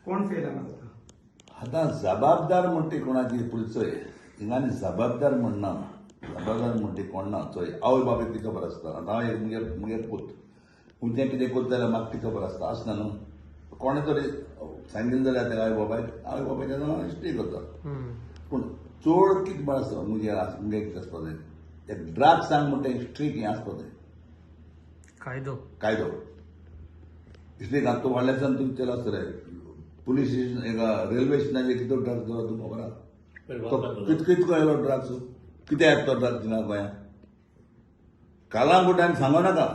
कोण फेल आला होता? आता जबाबदार म्हणते कोणाची पुलिसोय हिंगांनी जबाबदार म्हणना जबाबदार म्हणते कोण ना चोय आवय बाबा ती खबर आसता आता हांव एक मुगे पूत तुमचें कितें करता जाल्यार म्हाका ती खबर आसता आसना न्हू कोणे तरी सांगिल्लें जाल्यार तेका आवय बाबायच्या नांवान हिस्ट्री करता पूण चड कितें बरें आसता मुगे कितें आसपा जाय एक ड्रग्सांक म्हणटा स्ट्रीक हें आसपा जाय कायदो स्ट्रीक आतां तूं व्हडल्यासान तूं चला आसतलें पुलीस स्टेशन एका रेल्वे स्टेशनाचेर कितें ड्रग्स दवरता तुमकां खबर आहा कितको येयलो ड्रग्स कितें येता तो ड्रग्स थिंगा गोंयांत कालांगूट आनी सांगो नाका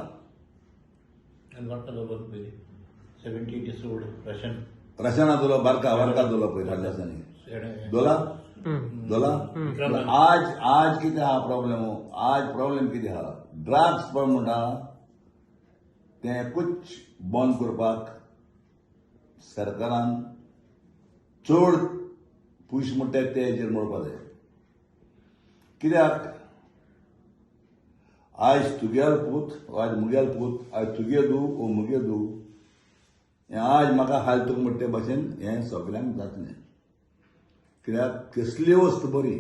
रशना दोलो बारका दोलो पळय फाटल्या दिसांनी दोला आज कितें आहा प्रॉब्लेम कितें आहा ड्रग्स पळय म्हणटा तें कुछ बंद करपाक सरकारान चड पयशे म्हणटात ते हेजेर मोडपा जाय कित्याक आज तुगेल पूत आज मुगेल पूत आज तुगे दू ओ मुगे दू हें आज म्हाका हाल तुका म्हणटे भाशेन हें सगळ्यांक जातलें कित्याक कसली वस्त बरी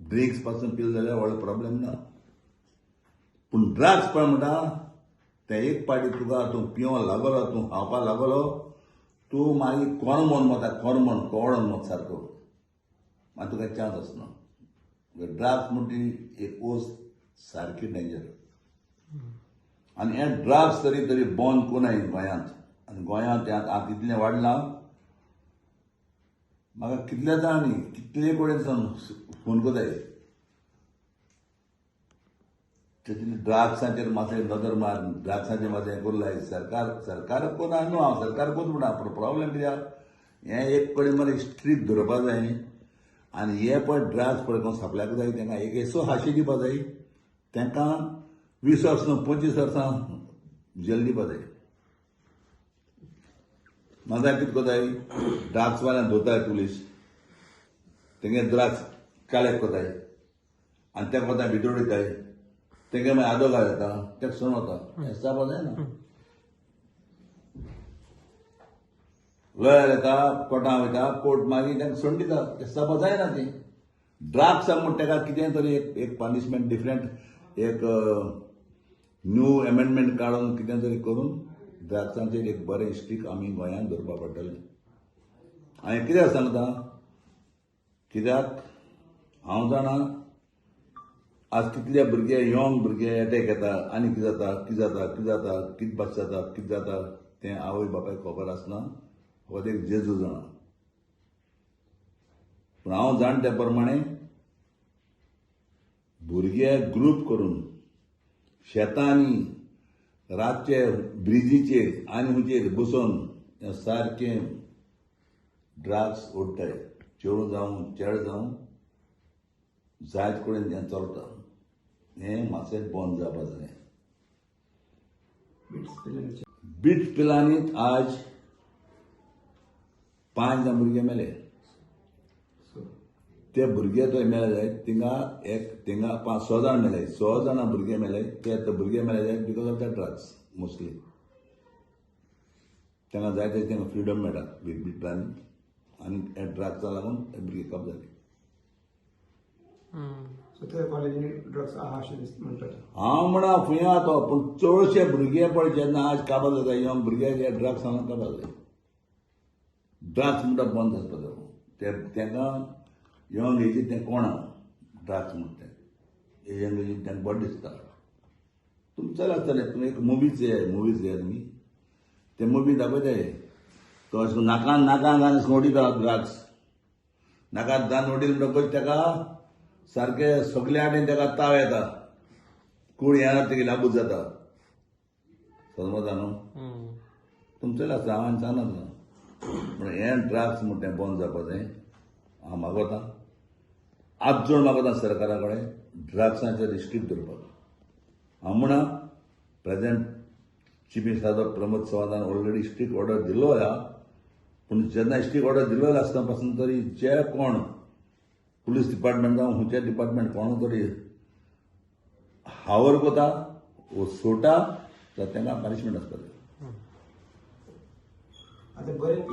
ड्रिंक्स पासून पिल जाल्यार व्हडलो प्रॉब्लेम ना पूण ड्रग्स पळय म्हणटा ते एक पाटी तुका तूं पिवों लागलो तूं खावपा लागलो तूं मागीर कोण मता कोवडोन मत सारको मागीर तुका चान्स आसना ड्रग्स म्हणटी एक वस्त सारकी डेंजर आनी हे ड्रग्स तरी बंद कोनाय गोंयांत आनी गोंयांत आतां इतलें वाडलां म्हाका कितले जाणांनी कितले कडेन सावन फोन कोताय ड्रग्साचेर मातशें नदर मार ड्रग्साचेर मातशें हें करूं सरकार कोना न्हू हांव सरकार कोत म्हणटा पूण प्रॉब्लेम कित्याक हें एक कडेन मरे स्ट्रीक धरपा जाय आनी हे पळय ड्रग्स पळय कोण सप्लाय जाय तांकां एक एसो हाशी दिवपा जाय तांकां 20 वर्सां 25 वर्सां जेल दिवपा जाय नाजाल्यार कितें कोताय ड्रग्सवाल्यांक धरताय पुलीस तेंगे ड्रग्स कलेक्ट कोताय आनी ते कोताय भितर उडयताय तेंगे मागीर आदोगाद येता तेका सोडून वता हें जावपा जायना लॉयर येता कोर्टां वयता कोर्ट मागीर तेंका सोडून दिता तें जावपा जायना ती ड्रग्साक म्हण तेका कितें तरी एक पनिशमेंट डिफरंट एक न्यू एमेंडमेंट काडून कितें तरी करून ड्रग्सांचेर एक बरें स्ट्रीक आमी गोंयांत धरपा पडटलें हांवें कित्याक सांगता कित्याक हांव जाणा आज कितले भुरगे यंग भुरगे एटॅक येता आनी कितें जाता तें आवय बापायक खबर आसना हो एक जेजू जाणा पूण हांव जाण त्या प्रमाणे भुरगे ग्रूप करून शेतांनी रातचे ब्रिजीचेर आनी हुंचेर बसून सारकें ड्रग्स ओडटाय चेडूं जावं चेड जावं जायत कडेन हें चलता हें मातशें बंद जावपा जाय बीट पिलांनीत आज 5 जाण भुरगे मेले ते भुरगे थंय मेले जायत थिंगा 6 जाण मेले 6 जाणां भुरगे मेले ते भुरगे मेले जायत because of the drugs mostly तांकां जाय तशें फ्रिडम मेळटा बीट पिलांनी आनी हे ड्रग्साक लागून हे भुरगे कप जाले हांव म्हणा फुंय तो पूण चडशे भुरगे पळय जेन्ना आज काबार जाता यंग भुरगे जे ड्रग्स हांगा काबार जाय ड्रग्स म्हणटा बंद जावपा जाय तेंकां यंग एजीन तें कोणा ड्रग्स म्हणटा तें यंग एजीन तेंकां बरें दिसता तुमी चलतले तुमी एक मुवीज घे तुमी ते मुवी दाखयताय तो अशें नाकान आनी सोडिता ड्रग्स नाकात दान ओडिले म्हणटकच तेका सारकें सगळे आटेन तेका ताव येता कूड येना तेगे लागूच जाता समजता न्हू तुमचें आसा हांवें सांगना पूण हें ड्रग्स म्हण तें बंद जावपा जाय हांव मागोतां आजून मागोतां सरकारा कडेन ड्रग्साचेर रिस्ट्रीक्ट धरपाक हांव म्हणा प्रेजेंट चीफ मिनिस्टर प्रमोद सावंतान ऑलरेडी स्ट्रीक्ट ऑर्डर दिल्लो आहा पूण जेन्ना स्ट्रीक्ट ऑर्डर दिल्लो आसतना पासून तरी जे कोण पुलीस डिपार्टमेंट जावं खंयचे डिपार्टमेंट कोण तरी हावर कोता वो सोटा जाल्यार तांकां पनिशमेंट आसपाक जाय.